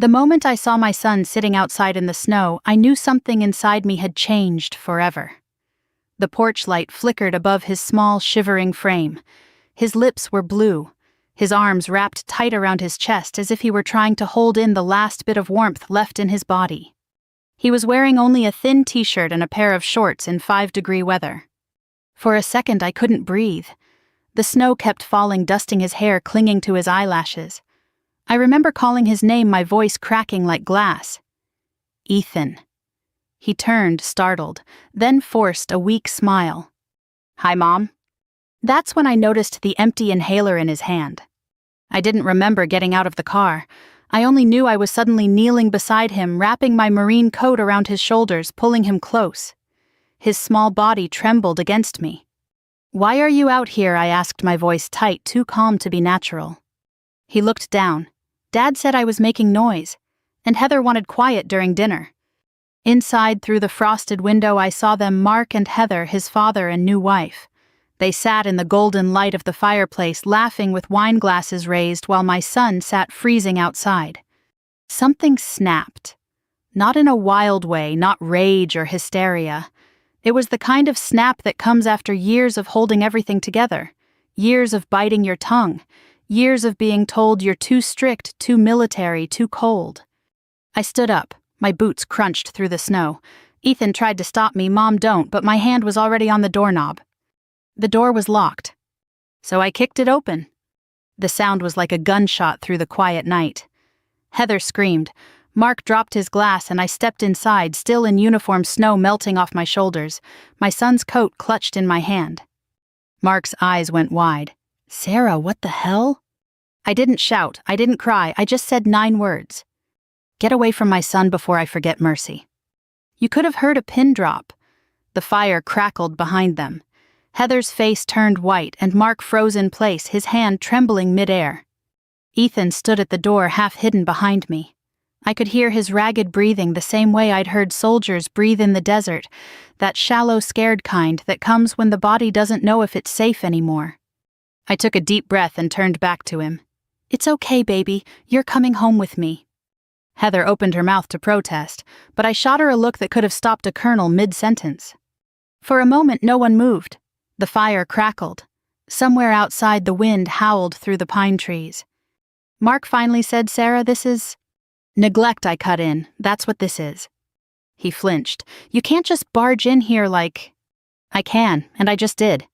The moment I saw my son sitting outside in the snow, I knew something inside me had changed forever. The porch light flickered above his small, shivering frame. His lips were blue, his arms wrapped tight around his chest as if he were trying to hold in the last bit of warmth left in his body. He was wearing only a thin t-shirt and a pair of shorts in 5-degree weather. For a second I couldn't breathe. The snow kept falling, dusting his hair, clinging to his eyelashes. I remember calling his name, my voice cracking like glass. Ethan. He turned, startled, then forced a weak smile. "Hi, Mom." That's when I noticed the empty inhaler in his hand. I didn't remember getting out of the car. I only knew I was suddenly kneeling beside him, wrapping my marine coat around his shoulders, pulling him close. His small body trembled against me. "Why are you out here?" I asked, my voice tight, too calm to be natural. He looked down. Dad said I was making noise, and Heather wanted quiet during dinner. Inside, through the frosted window, I saw them, Mark and Heather, his father and new wife. They sat in the golden light of the fireplace, laughing with wine glasses raised, while my son sat freezing outside. Something snapped. Not in a wild way, not rage or hysteria. It was the kind of snap that comes after years of holding everything together, years of biting your tongue, years of being told you're too strict, too military, too cold. I stood up. My boots crunched through the snow. Ethan tried to stop me. "Mom, don't," but my hand was already on the doorknob. The door was locked, so I kicked it open. The sound was like a gunshot through the quiet night. Heather screamed. Mark dropped his glass and I stepped inside, still in uniform, snow melting off my shoulders, my son's coat clutched in my hand. Mark's eyes went wide. "Sarah, what the hell?" I didn't shout, I didn't cry, I just said 9 words. "Get away from my son before I forget mercy." You could have heard a pin drop. The fire crackled behind them. Heather's face turned white and Mark froze in place, his hand trembling midair. Ethan stood at the door, half hidden behind me. I could hear his ragged breathing, the same way I'd heard soldiers breathe in the desert, that shallow, scared kind that comes when the body doesn't know if it's safe anymore. I took a deep breath and turned back to him. "It's okay, baby. You're coming home with me." Heather opened her mouth to protest, but I shot her a look that could have stopped a colonel mid-sentence. For a moment, no one moved. The fire crackled. Somewhere outside, the wind howled through the pine trees. Mark finally said, "Sarah, this is..." "Neglect," I cut in. "That's what this is." He flinched. "You can't just barge in here like..." "I can, and I just did."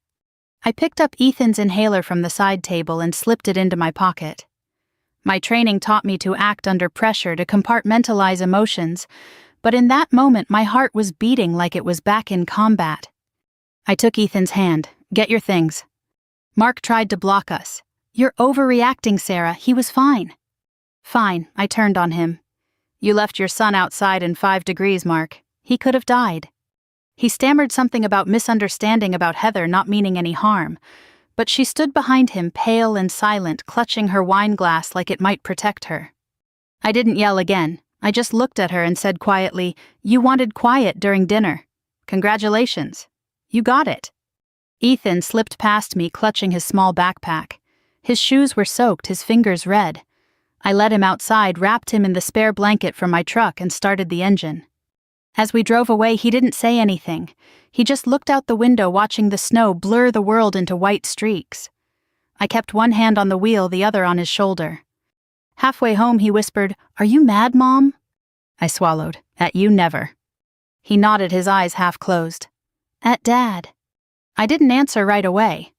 I picked up Ethan's inhaler from the side table and slipped it into my pocket. My training taught me to act under pressure, to compartmentalize emotions, but in that moment my heart was beating like it was back in combat. I took Ethan's hand. "Get your things." Mark tried to block us. "You're overreacting, Sarah. He was fine." "Fine," I turned on him. "You left your son outside in 5 degrees, Mark. He could have died." He stammered something about misunderstanding about Heather not meaning any harm, but she stood behind him, pale and silent, clutching her wine glass like it might protect her. I didn't yell again. I just looked at her and said quietly, "You wanted quiet during dinner. Congratulations. You got it." Ethan slipped past me, clutching his small backpack. His shoes were soaked, his fingers red. I led him outside, wrapped him in the spare blanket from my truck, and started the engine. As we drove away, he didn't say anything. He just looked out the window, watching the snow blur the world into white streaks. I kept one hand on the wheel, the other on his shoulder. Halfway home, he whispered, "Are you mad, Mom?" I swallowed. "At you, never." He nodded, his eyes half closed. "At Dad." I didn't answer right away.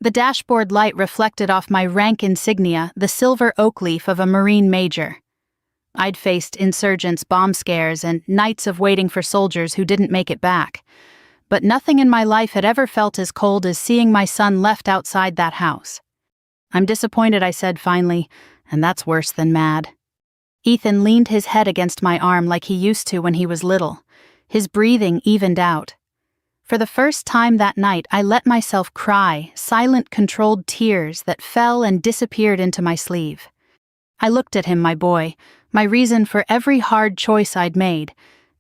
The dashboard light reflected off my rank insignia, the silver oak leaf of a Marine major. I'd faced insurgents, bomb scares, and nights of waiting for soldiers who didn't make it back. But nothing in my life had ever felt as cold as seeing my son left outside that house. "I'm disappointed," I said finally, "and that's worse than mad." Ethan leaned his head against my arm like he used to when he was little. His breathing evened out. For the first time that night, I let myself cry, silent, controlled tears that fell and disappeared into my sleeve. I looked at him, my boy, my reason for every hard choice I'd made,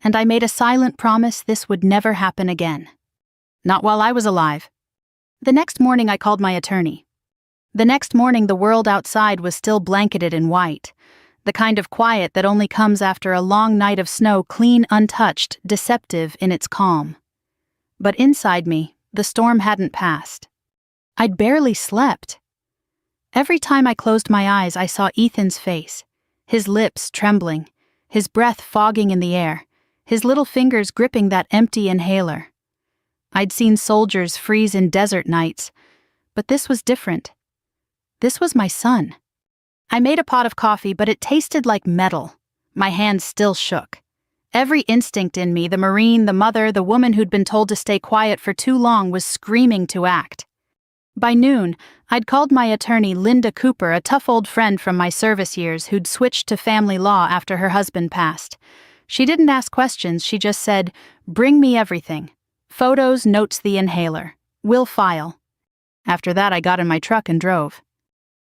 and I made a silent promise this would never happen again. Not while I was alive. The next morning I called my attorney. The next morning the world outside was still blanketed in white. The kind of quiet that only comes after a long night of snow, clean, untouched, deceptive in its calm. But inside me, the storm hadn't passed. I'd barely slept. Every time I closed my eyes, I saw Ethan's face, his lips trembling, his breath fogging in the air, his little fingers gripping that empty inhaler. I'd seen soldiers freeze in desert nights, but this was different. This was my son. I made a pot of coffee, but it tasted like metal. My hands still shook. Every instinct in me, the Marine, the mother, the woman who'd been told to stay quiet for too long, was screaming to act. By noon, I'd called my attorney, Linda Cooper, a tough old friend from my service years who'd switched to family law after her husband passed. She didn't ask questions, she just said, "Bring me everything. Photos, notes, the inhaler. We'll file." After that, I got in my truck and drove.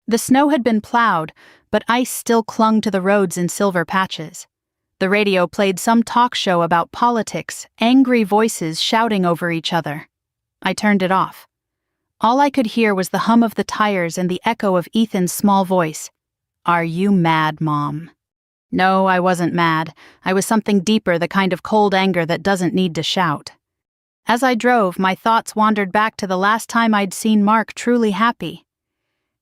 The snow had been plowed, but ice still clung to the roads in silver patches. The radio played some talk show about politics, angry voices shouting over each other. I turned it off. All I could hear was the hum of the tires and the echo of Ethan's small voice. "Are you mad, Mom?" No, I wasn't mad. I was something deeper, the kind of cold anger that doesn't need to shout. As I drove, my thoughts wandered back to the last time I'd seen Mark truly happy.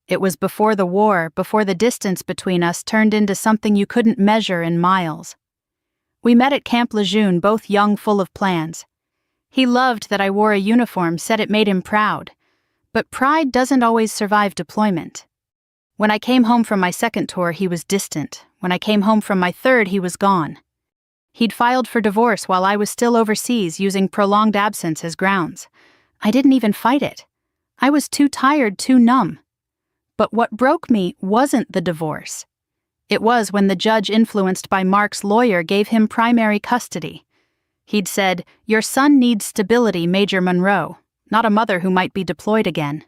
It was before the war, before the distance between us turned into something you couldn't measure in miles. We met at Camp Lejeune, both young, full of plans. He loved that I wore a uniform, said it made him proud. But pride doesn't always survive deployment. When I came home from my second tour, he was distant. When I came home from my third, he was gone. He'd filed for divorce while I was still overseas, using prolonged absence as grounds. I didn't even fight it. I was too tired, too numb. But what broke me wasn't the divorce. It was when the judge, influenced by Mark's lawyer, gave him primary custody. He'd said, "Your son needs stability, Major Monroe, not a mother who might be deployed again."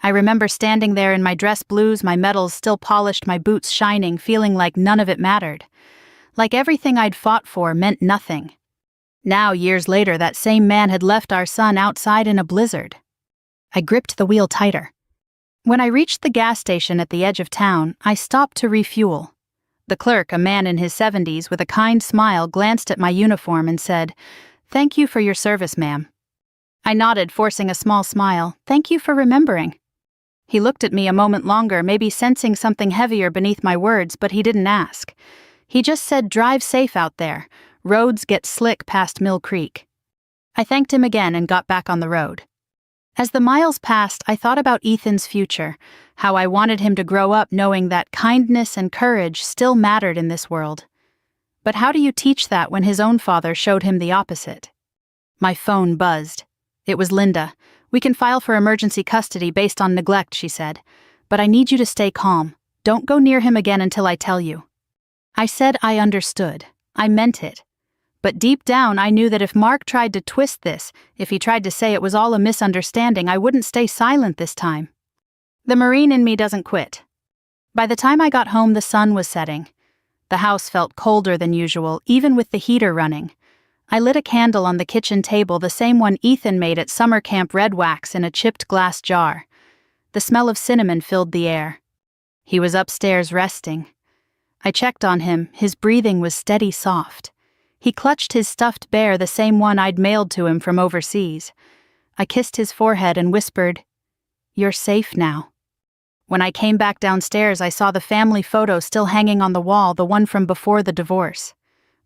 I remember standing there in my dress blues, my medals still polished, my boots shining, feeling like none of it mattered. Like everything I'd fought for meant nothing. Now, years later, that same man had left our son outside in a blizzard. I gripped the wheel tighter. When I reached the gas station at the edge of town, I stopped to refuel. The clerk, a man in his 70s, with a kind smile, glanced at my uniform and said, "Thank you for your service, ma'am." I nodded, forcing a small smile. "Thank you for remembering." He looked at me a moment longer, maybe sensing something heavier beneath my words, but he didn't ask. He just said, "Drive safe out there. Roads get slick past Mill Creek." I thanked him again and got back on the road. As the miles passed, I thought about Ethan's future, how I wanted him to grow up knowing that kindness and courage still mattered in this world. But how do you teach that when his own father showed him the opposite? My phone buzzed. It was Linda. "We can file for emergency custody based on neglect," she said. "But I need you to stay calm. Don't go near him again until I tell you." I said I understood. I meant it. But deep down, I knew that if Mark tried to twist this, if he tried to say it was all a misunderstanding, I wouldn't stay silent this time. The Marine in me doesn't quit. By the time I got home, the sun was setting. The house felt colder than usual, even with the heater running. I lit a candle on the kitchen table, the same one Ethan made at summer camp, red wax in a chipped glass jar. The smell of cinnamon filled the air. He was upstairs resting. I checked on him. His breathing was steady, soft. He clutched his stuffed bear, the same one I'd mailed to him from overseas. I kissed his forehead and whispered, "You're safe now." When I came back downstairs, I saw the family photo still hanging on the wall, the one from before the divorce.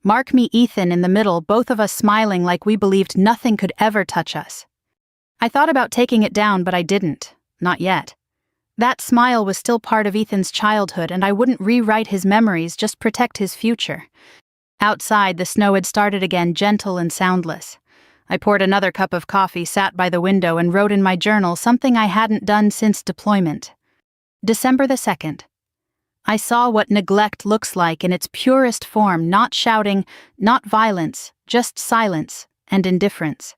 Mark, me, Ethan in the middle, both of us smiling like we believed nothing could ever touch us. I thought about taking it down, but I didn't. Not yet. That smile was still part of Ethan's childhood, and I wouldn't rewrite his memories, just protect his future. Outside, the snow had started again, gentle and soundless. I poured another cup of coffee, sat by the window, and wrote in my journal something I hadn't done since deployment. December the 2nd. I saw what neglect looks like in its purest form, not shouting, not violence, just silence and indifference.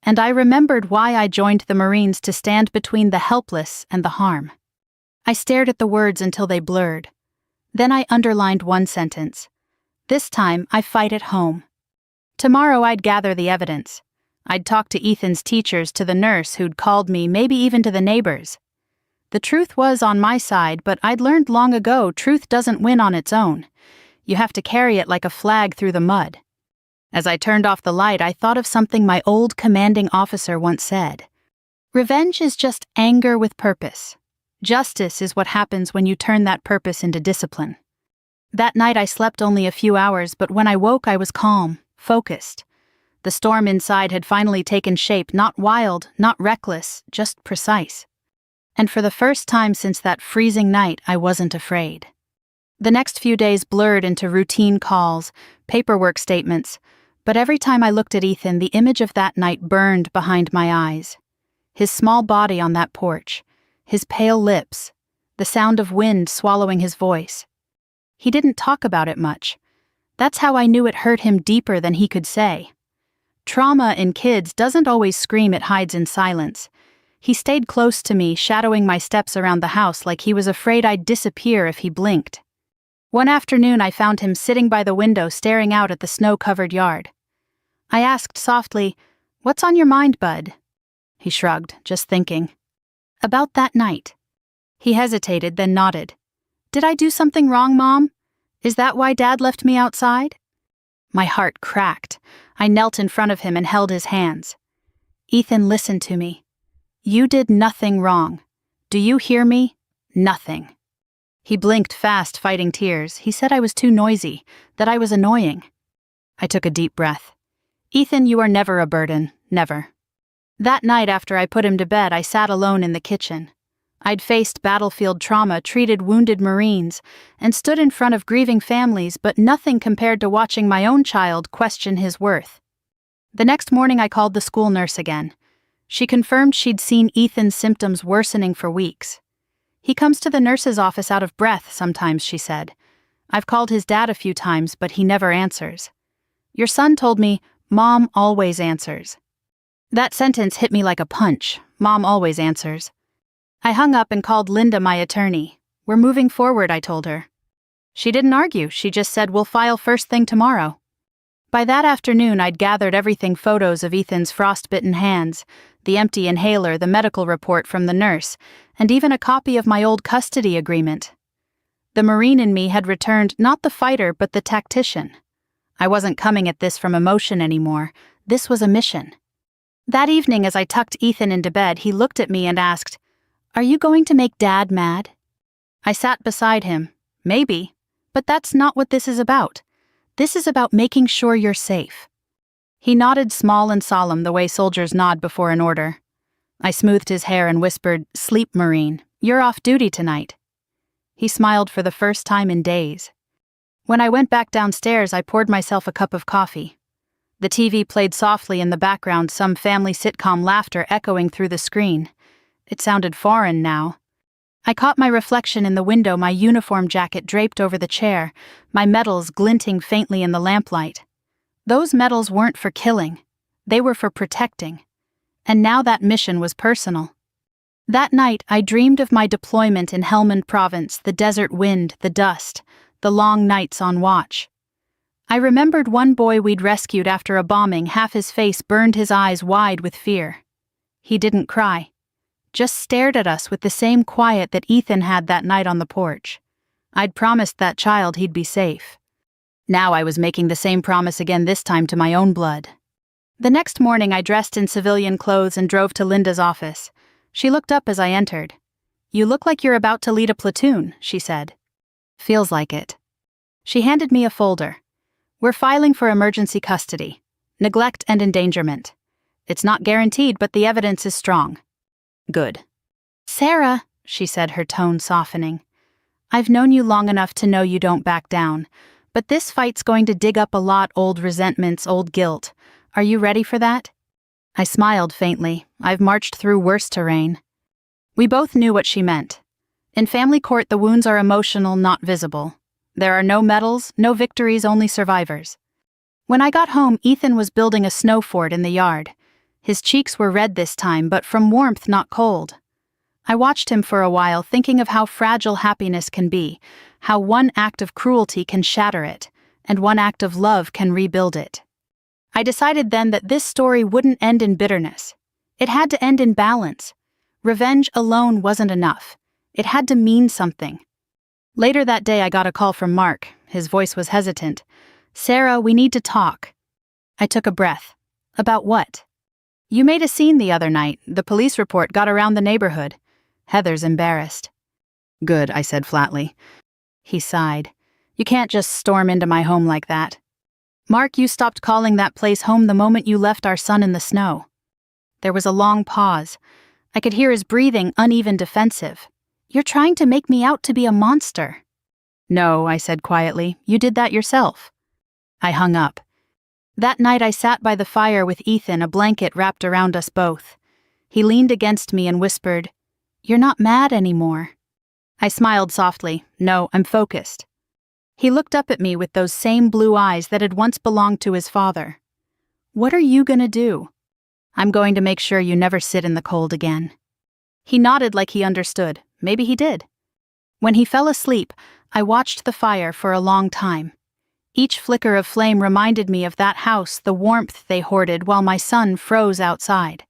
And I remembered why I joined the Marines, to stand between the helpless and the harm. I stared at the words until they blurred. Then I underlined one sentence. This time, I fight at home. Tomorrow I'd gather the evidence. I'd talk to Ethan's teachers, to the nurse who'd called me, maybe even to the neighbors. The truth was on my side, but I'd learned long ago truth doesn't win on its own. You have to carry it like a flag through the mud. As I turned off the light, I thought of something my old commanding officer once said. Revenge is just anger with purpose. Justice is what happens when you turn that purpose into discipline. That night I slept only a few hours, but when I woke I was calm, focused. The storm inside had finally taken shape, not wild, not reckless, just precise. And for the first time since that freezing night, I wasn't afraid. The next few days blurred into routine calls, paperwork statements, but every time I looked at Ethan, the image of that night burned behind my eyes. His small body on that porch, his pale lips, the sound of wind swallowing his voice. He didn't talk about it much. That's how I knew it hurt him deeper than he could say. Trauma in kids doesn't always scream, it hides in silence. He stayed close to me, shadowing my steps around the house like he was afraid I'd disappear if he blinked. One afternoon I found him sitting by the window staring out at the snow-covered yard. I asked softly, "What's on your mind, bud?" He shrugged, just thinking. "About that night." He hesitated, then nodded. "Did I do something wrong, Mom? Is that why Dad left me outside?" My heart cracked. I knelt in front of him and held his hands. "Ethan, listen to me. You did nothing wrong. Do you hear me? Nothing." He blinked fast, fighting tears. He said I was too noisy, that I was annoying. I took a deep breath. "Ethan, you are never a burden, never." That night after I put him to bed, I sat alone in the kitchen. I'd faced battlefield trauma, treated wounded Marines, and stood in front of grieving families, but nothing compared to watching my own child question his worth. The next morning I called the school nurse again. She confirmed she'd seen Ethan's symptoms worsening for weeks. "He comes to the nurse's office out of breath sometimes," she said. "I've called his dad a few times, but he never answers. Your son told me, Mom always answers." That sentence hit me like a punch. Mom always answers. I hung up and called Linda, my attorney. "We're moving forward," I told her. She didn't argue. She just said, "We'll file first thing tomorrow." By that afternoon, I'd gathered everything: photos of Ethan's frostbitten hands, the empty inhaler, the medical report from the nurse, and even a copy of my old custody agreement. The Marine in me had returned, not the fighter, but the tactician. I wasn't coming at this from emotion anymore. This was a mission. That evening, as I tucked Ethan into bed, he looked at me and asked, "Are you going to make Dad mad?" I sat beside him. "Maybe, but that's not what this is about. This is about making sure you're safe." He nodded, small and solemn, the way soldiers nod before an order. I smoothed his hair and whispered, "Sleep, Marine. You're off duty tonight." He smiled for the first time in days. When I went back downstairs, I poured myself a cup of coffee. The TV played softly in the background, some family sitcom laughter echoing through the screen. It sounded foreign now. I caught my reflection in the window, my uniform jacket draped over the chair, my medals glinting faintly in the lamplight. Those medals weren't for killing. They were for protecting. And now that mission was personal. That night, I dreamed of my deployment in Helmand Province, the desert wind, the dust, the long nights on watch. I remembered one boy we'd rescued after a bombing. Half his face burned, his eyes wide with fear. He didn't cry, just stared at us with the same quiet that Ethan had that night on the porch. I'd promised that child he'd be safe. Now I was making the same promise again, this time to my own blood. The next morning I dressed in civilian clothes and drove to Linda's office. She looked up as I entered. "You look like you're about to lead a platoon," she said. "Feels like it." She handed me a folder. "We're filing for emergency custody, neglect and endangerment. It's not guaranteed, but the evidence is strong." "Good." "Sarah," she said, her tone softening, "I've known you long enough to know you don't back down, but this fight's going to dig up a lot: old resentments, old guilt. Are you ready for that?" I smiled faintly. I've marched through worse terrain. We both knew what she meant. In family court, the wounds are emotional, not visible. There are no medals, no victories, only survivors. When I got home, Ethan was building a snow fort in the yard. His cheeks were red this time, but from warmth, not cold. I watched him for a while, thinking of how fragile happiness can be, how one act of cruelty can shatter it, and one act of love can rebuild it. I decided then that this story wouldn't end in bitterness. It had to end in balance. Revenge alone wasn't enough. It had to mean something. Later that day I got a call from Mark. His voice was hesitant. "Sarah, we need to talk." I took a breath. "About what?" "You made a scene the other night. The police report got around the neighborhood." Heather's embarrassed. "Good," I said flatly. He sighed. "You can't just storm into my home like that." "Mark, you stopped calling that place home the moment you left our son in the snow." There was a long pause. I could hear his breathing, uneven, defensive. "You're trying to make me out to be a monster." "No," I said quietly. "You did that yourself." I hung up. That night I sat by the fire with Ethan, a blanket wrapped around us both. He leaned against me and whispered, "You're not mad anymore." I smiled softly. "No, I'm focused." He looked up at me with those same blue eyes that had once belonged to his father. "What are you gonna do?" "I'm going to make sure you never sit in the cold again." He nodded like he understood. Maybe he did. When he fell asleep, I watched the fire for a long time. Each flicker of flame reminded me of that house, the warmth they hoarded while my son froze outside.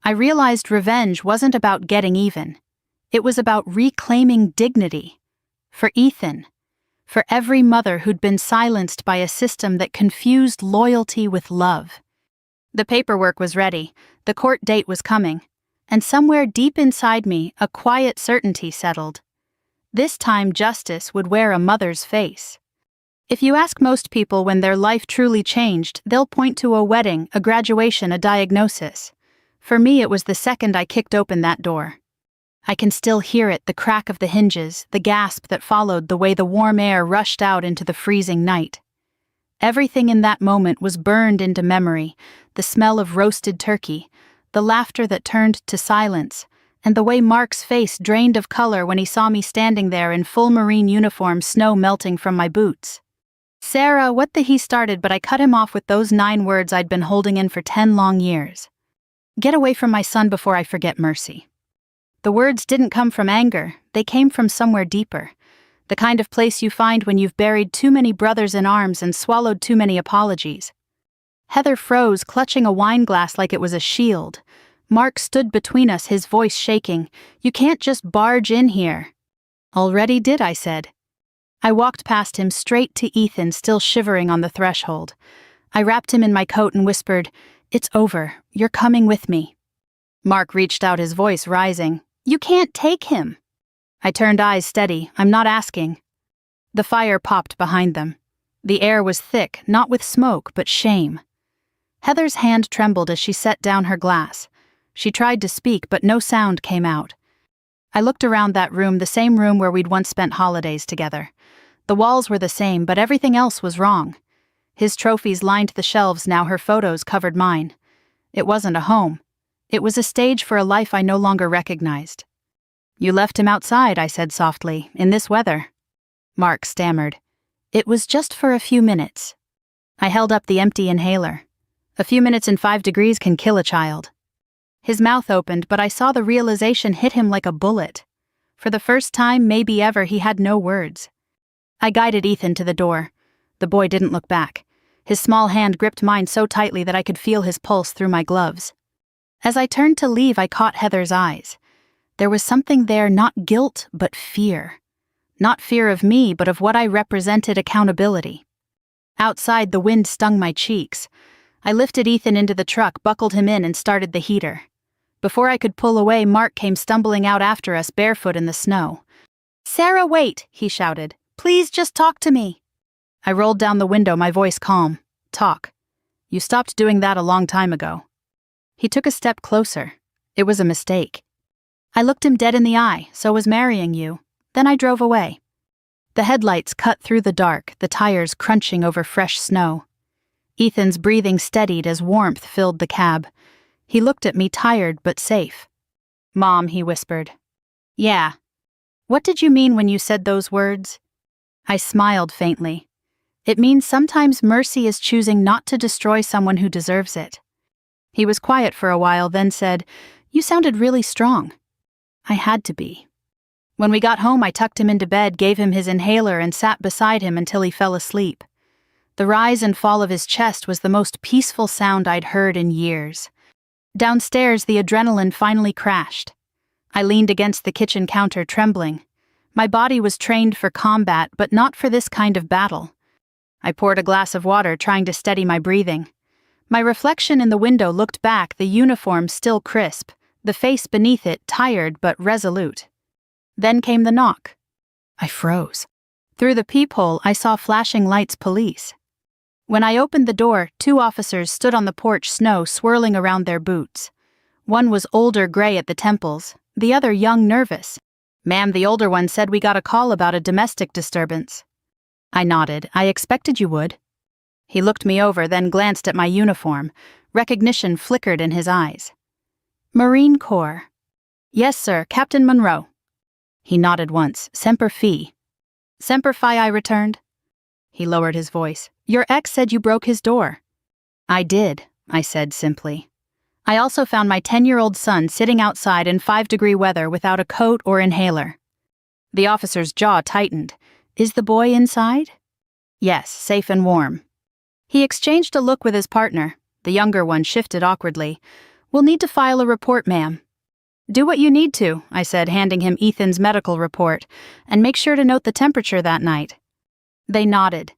I realized revenge wasn't about getting even. It was about reclaiming dignity. For Ethan. For every mother who'd been silenced by a system that confused loyalty with love. The paperwork was ready, the court date was coming, and somewhere deep inside me a quiet certainty settled. This time justice would wear a mother's face. If you ask most people when their life truly changed, they'll point to a wedding, a graduation, a diagnosis. For me, it was the second I kicked open that door. I can still hear it, the crack of the hinges, the gasp that followed the way the warm air rushed out into the freezing night. Everything in that moment was burned into memory, the smell of roasted turkey, the laughter that turned to silence, and the way Mark's face drained of color when he saw me standing there in full Marine uniform, snow melting from my boots. "Sarah, what the," he started, but I cut him off with those 9 words I'd been holding in for 10 long years. "Get away from my son before I forget mercy." The words didn't come from anger, they came from somewhere deeper. The kind of place you find when you've buried too many brothers in arms and swallowed too many apologies. Heather froze, clutching a wine glass like it was a shield. Mark stood between us, his voice shaking. "You can't just barge in here." "Already did," I said. I walked past him straight to Ethan, still shivering on the threshold. I wrapped him in my coat and whispered, "It's over. You're coming with me." Mark reached out, his voice rising. "You can't take him." I turned, eyes steady. "I'm not asking." The fire popped behind them. The air was thick, not with smoke, but shame. Heather's hand trembled as she set down her glass. She tried to speak, but no sound came out. I looked around that room, the same room where we'd once spent holidays together. The walls were the same, but everything else was wrong. His trophies lined the shelves now, her photos covered mine. It wasn't a home. It was a stage for a life I no longer recognized. "You left him outside," I said softly, "in this weather." Mark stammered. "It was just for a few minutes." I held up the empty inhaler. A few minutes in 5 degrees can kill a child. His mouth opened, but I saw the realization hit him like a bullet. For the first time, maybe ever, he had no words. I guided Ethan to the door. The boy didn't look back. His small hand gripped mine so tightly that I could feel his pulse through my gloves. As I turned to leave, I caught Heather's eyes. There was something there, not guilt, but fear. Not fear of me, but of what I represented, accountability. Outside, the wind stung my cheeks. I lifted Ethan into the truck, buckled him in, and started the heater. Before I could pull away, Mark came stumbling out after us, barefoot in the snow. "Sarah, wait," he shouted. "Please just talk to me." I rolled down the window, my voice calm. "Talk. You stopped doing that a long time ago." He took a step closer. It was a mistake. I looked him dead in the eye. "So was marrying you." Then I drove away. The headlights cut through the dark, the tires crunching over fresh snow. Ethan's breathing steadied as warmth filled the cab. He looked at me, tired but safe. "Mom," he whispered. "Yeah. What did you mean when you said those words?" I smiled faintly. "It means sometimes mercy is choosing not to destroy someone who deserves it." He was quiet for a while, then said, "You sounded really strong." I had to be. When we got home, I tucked him into bed, gave him his inhaler, and sat beside him until he fell asleep. The rise and fall of his chest was the most peaceful sound I'd heard in years. Downstairs, the adrenaline finally crashed. I leaned against the kitchen counter, trembling. My body was trained for combat, but not for this kind of battle. I poured a glass of water, trying to steady my breathing. My reflection in the window looked back, the uniform still crisp, the face beneath it tired but resolute. Then came the knock. I froze. Through the peephole, I saw flashing lights. Police. When I opened the door, 2 officers stood on the porch, snow swirling around their boots. One was older, gray at the temples, the other young, nervous. "Ma'am," the older one said, "we got a call about a domestic disturbance." I nodded. "I expected you would." He looked me over, then glanced at my uniform. Recognition flickered in his eyes. "Marine Corps." "Yes, sir, Captain Monroe." He nodded once. "Semper Fi." "Semper Fi," I returned. He lowered his voice. "Your ex said you broke his door." "I did," I said simply. "I also found my 10-year-old son sitting outside in 5-degree weather without a coat or inhaler." The officer's jaw tightened. "Is the boy inside?" "Yes, safe and warm." He exchanged a look with his partner. The younger one shifted awkwardly. "We'll need to file a report, ma'am." "Do what you need to," I said, handing him Ethan's medical report, "and make sure to note the temperature that night." They nodded.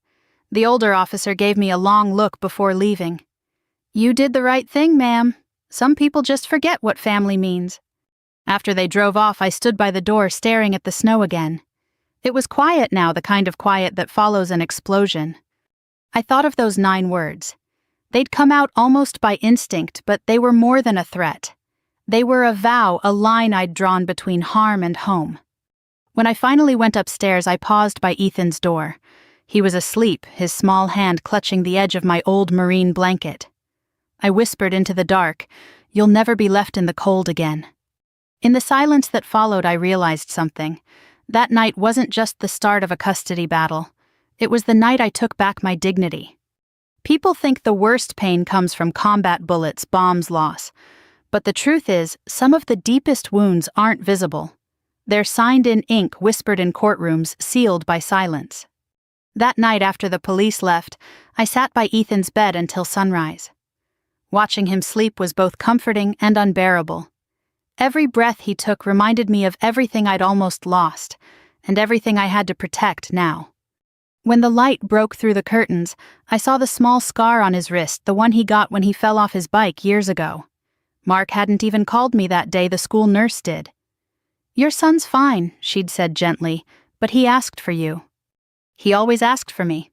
The older officer gave me a long look before leaving. "You did the right thing, ma'am. Some people just forget what family means." After they drove off, I stood by the door staring at the snow again. It was quiet now, the kind of quiet that follows an explosion. I thought of those 9 words. They'd come out almost by instinct, but they were more than a threat. They were a vow, a line I'd drawn between harm and home. When I finally went upstairs, I paused by Ethan's door. He was asleep, his small hand clutching the edge of my old marine blanket. I whispered into the dark, "You'll never be left in the cold again." In the silence that followed, I realized something. That night wasn't just the start of a custody battle. It was the night I took back my dignity. People think the worst pain comes from combat bullets, bombs, loss. But the truth is, some of the deepest wounds aren't visible. They're signed in ink, whispered in courtrooms, sealed by silence. That night after the police left, I sat by Ethan's bed until sunrise. Watching him sleep was both comforting and unbearable. Every breath he took reminded me of everything I'd almost lost, and everything I had to protect now. When the light broke through the curtains, I saw the small scar on his wrist, the one he got when he fell off his bike years ago. Mark hadn't even called me that day, the school nurse did. "Your son's fine," she'd said gently, "but he asked for you." He always asked for me.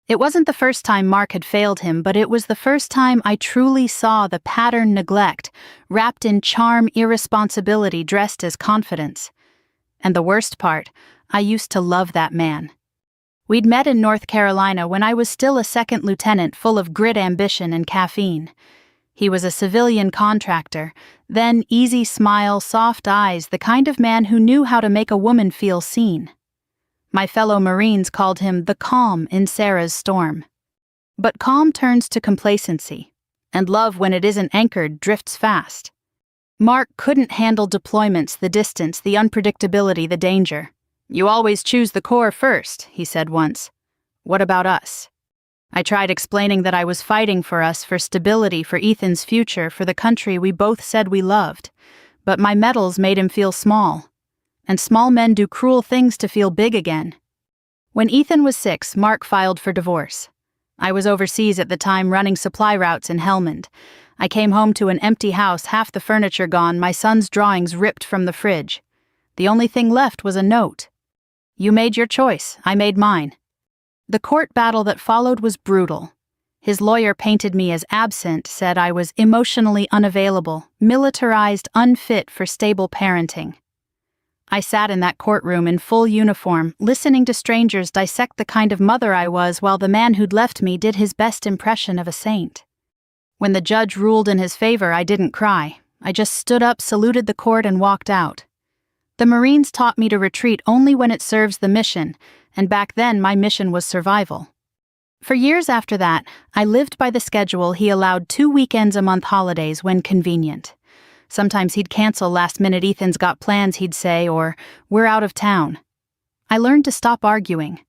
It wasn't the first time Mark had failed him, but it was the first time I truly saw the pattern neglect, wrapped in charm, irresponsibility, dressed as confidence. And the worst part, I used to love that man. We'd met in North Carolina when I was still a 2nd lieutenant, full of grit, ambition, and caffeine. He was a civilian contractor, then easy smile, soft eyes, the kind of man who knew how to make a woman feel seen. My fellow Marines called him the calm in Sarah's storm. But calm turns to complacency, and love, when it isn't anchored, drifts fast. Mark couldn't handle deployments, the distance, the unpredictability, the danger. "You always choose the Corps first," he said once. "What about us?" I tried explaining that I was fighting for us, for stability, for Ethan's future, for the country we both said we loved. But my medals made him feel small. And small men do cruel things to feel big again. When Ethan was 6, Mark filed for divorce. I was overseas at the time, running supply routes in Helmand. I came home to an empty house, half the furniture gone, my son's drawings ripped from the fridge. The only thing left was a note. "You made your choice, I made mine." The court battle that followed was brutal. His lawyer painted me as absent, said I was emotionally unavailable, militarized, unfit for stable parenting. I sat in that courtroom in full uniform, listening to strangers dissect the kind of mother I was, while the man who'd left me did his best impression of a saint. When the judge ruled in his favor, I didn't cry. I just stood up, saluted the court, and walked out. The Marines taught me to retreat only when it serves the mission, and back then my mission was survival. For years after that, I lived by the schedule he allowed: 2 weekends a month holidays when convenient. Sometimes he'd cancel last minute. "Ethan's got plans," he'd say, or "We're out of town." I learned to stop arguing.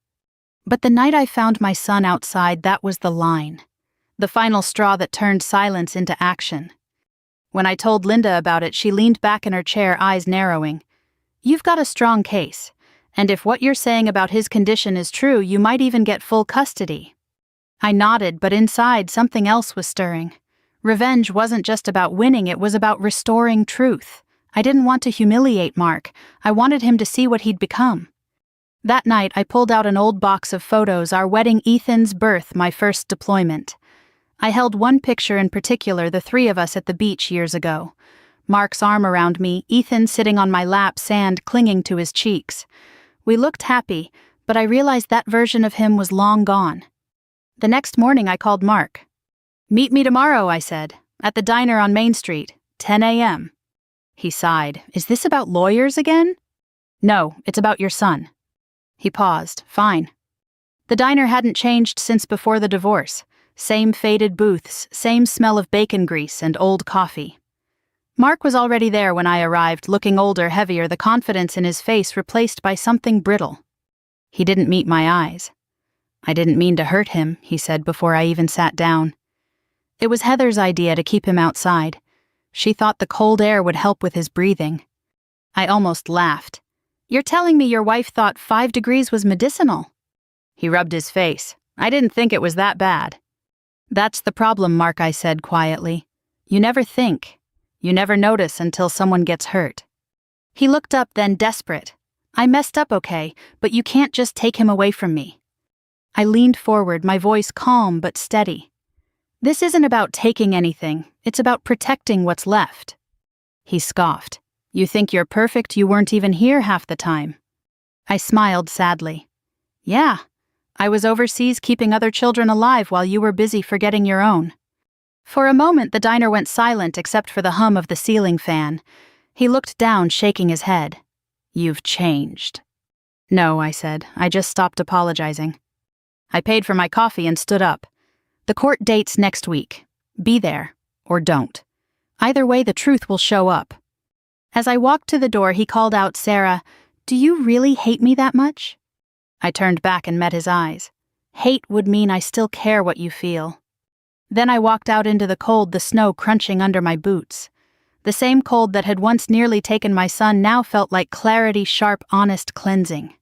But the night I found my son outside, that was the line. The final straw that turned silence into action. When I told Linda about it, she leaned back in her chair, eyes narrowing. "You've got a strong case, and if what you're saying about his condition is true, you might even get full custody." I nodded, but inside something else was stirring. Revenge wasn't just about winning, it was about restoring truth. I didn't want to humiliate Mark. I wanted him to see what he'd become. That night, I pulled out an old box of photos, our wedding, Ethan's birth, my first deployment. I held one picture in particular, the three of us at the beach years ago. Mark's arm around me, Ethan sitting on my lap, sand clinging to his cheeks. We looked happy, but I realized that version of him was long gone. The next morning I called Mark. "Meet me tomorrow," I said, "at the diner on Main Street, 10 a.m. He sighed. "Is this about lawyers again?" "No, it's about your son." He paused. "Fine." The diner hadn't changed since before the divorce. Same faded booths, same smell of bacon grease and old coffee. Mark was already there when I arrived, looking older, heavier, the confidence in his face replaced by something brittle. He didn't meet my eyes. "I didn't mean to hurt him," he said before I even sat down. It was Heather's idea to keep him outside. She thought the cold air would help with his breathing. I almost laughed. "You're telling me your wife thought 5 degrees was medicinal?" He rubbed his face. "I didn't think it was that bad." "That's the problem, Mark," I said quietly. "You never think. You never notice until someone gets hurt." He looked up, then desperate. "I messed up, okay, but you can't just take him away from me." I leaned forward, my voice calm but steady. "This isn't about taking anything, it's about protecting what's left." He scoffed. "You think you're perfect? You weren't even here half the time." I smiled sadly. "Yeah, I was overseas keeping other children alive while you were busy forgetting your own." For a moment the diner went silent except for the hum of the ceiling fan. He looked down, shaking his head. "You've changed." "No," I said. "I just stopped apologizing." I paid for my coffee and stood up. "The court date's next week. Be there, or don't. Either way, the truth will show up." As I walked to the door, he called out, "Sarah, do you really hate me that much?" I turned back and met his eyes. "Hate would mean I still care what you feel." Then I walked out into the cold, the snow crunching under my boots. The same cold that had once nearly taken my son now felt like clarity, sharp, honest cleansing.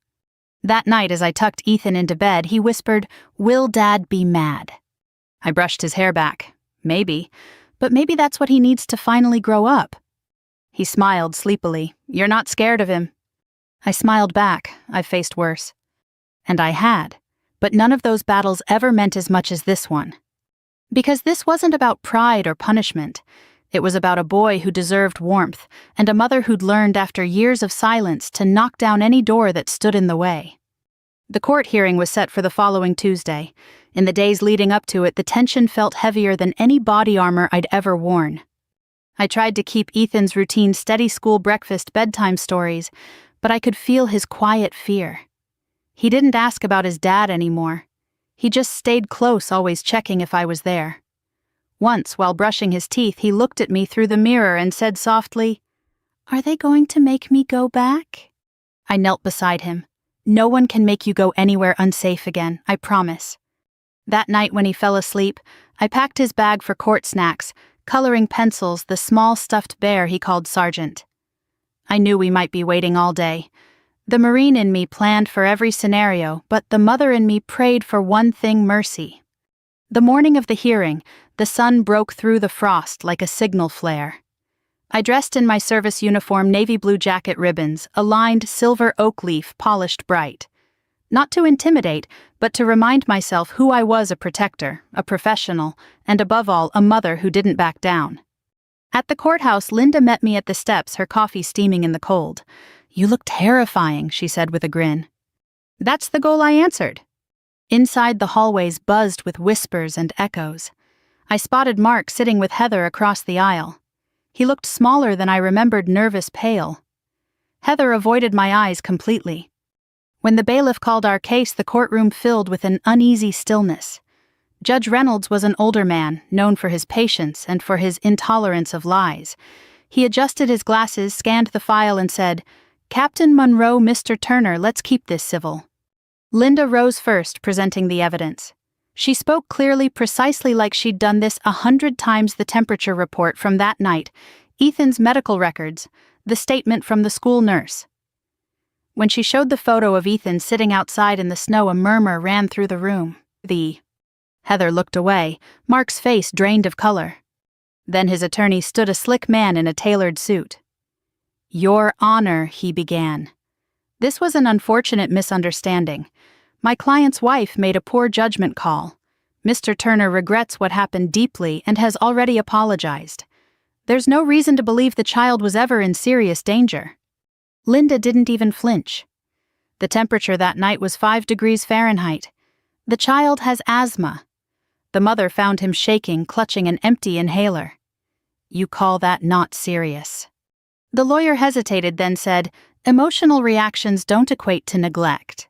That night, as I tucked Ethan into bed, he whispered, "Will Dad be mad?" I brushed his hair back. "Maybe, but maybe that's what he needs to finally grow up." He smiled sleepily. "You're not scared of him?" I smiled back. I've faced worse. And I had, but none of those battles ever meant as much as this one. Because this wasn't about pride or punishment. It was about a boy who deserved warmth, and a mother who'd learned after years of silence to knock down any door that stood in the way. The court hearing was set for the following Tuesday. In the days leading up to it, the tension felt heavier than any body armor I'd ever worn. I tried to keep Ethan's routine steady school breakfast bedtime stories, but I could feel his quiet fear. He didn't ask about his dad anymore. He just stayed close, always checking if I was there. Once, while brushing his teeth, he looked at me through the mirror and said softly, "Are they going to make me go back?" I knelt beside him. "No one can make you go anywhere unsafe again, I promise." That night when he fell asleep, I packed his bag for court snacks, coloring pencils, the small stuffed bear he called Sergeant. I knew we might be waiting all day. The Marine in me planned for every scenario, but the mother in me prayed for one thing: mercy. The morning of the hearing, the sun broke through the frost like a signal flare. I dressed in my service uniform, navy blue jacket, ribbons, a lined silver oak leaf polished bright. Not to intimidate, but to remind myself who I was: a protector, a professional, and above all, a mother who didn't back down. At the courthouse, Linda met me at the steps, her coffee steaming in the cold. "You look terrifying," she said with a grin. "That's the goal," I answered. Inside, the hallways buzzed with whispers and echoes. I spotted Mark sitting with Heather across the aisle. He looked smaller than I remembered, nervous, pale. Heather avoided my eyes completely. When the bailiff called our case, the courtroom filled with an uneasy stillness. Judge Reynolds was an older man, known for his patience and for his intolerance of lies. He adjusted his glasses, scanned the file, and said, "Captain Monroe, Mr. Turner, let's keep this civil." Linda rose first, presenting the evidence. She spoke clearly, precisely like she'd done this 100 times. The temperature report from that night, Ethan's medical records, the statement from the school nurse. When she showed the photo of Ethan sitting outside in the snow, a murmur ran through the room. Heather looked away, Mark's face drained of color. Then his attorney stood, a slick man in a tailored suit. "Your Honor," he began. "This was an unfortunate misunderstanding. My client's wife made a poor judgment call. Mr. Turner regrets what happened deeply and has already apologized. There's no reason to believe the child was ever in serious danger." Linda didn't even flinch. The temperature that night was 5 degrees Fahrenheit. The child has asthma. The mother found him shaking, clutching an empty inhaler. "You call that not serious?" The lawyer hesitated, then said, "Emotional reactions don't equate to neglect."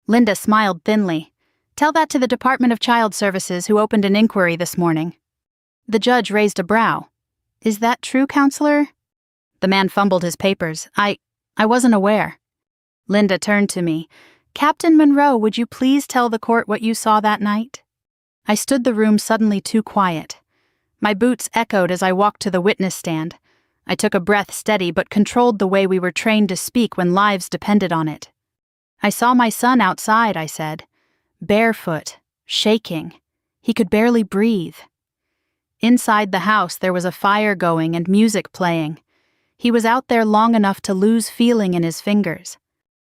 Linda smiled thinly. "Tell that to the Department of Child Services, who opened an inquiry this morning." The judge raised a brow. "Is that true, counselor?" The man fumbled his papers. I wasn't aware." Linda turned to me. "Captain Monroe, would you please tell the court what you saw that night?" I stood the room suddenly too quiet. My boots echoed as I walked to the witness stand. I took a breath, steady but controlled, the way we were trained to speak when lives depended on it. "I saw my son outside," I said. "Barefoot, shaking. He could barely breathe. Inside the house there was a fire going and music playing. He was out there long enough to lose feeling in his fingers."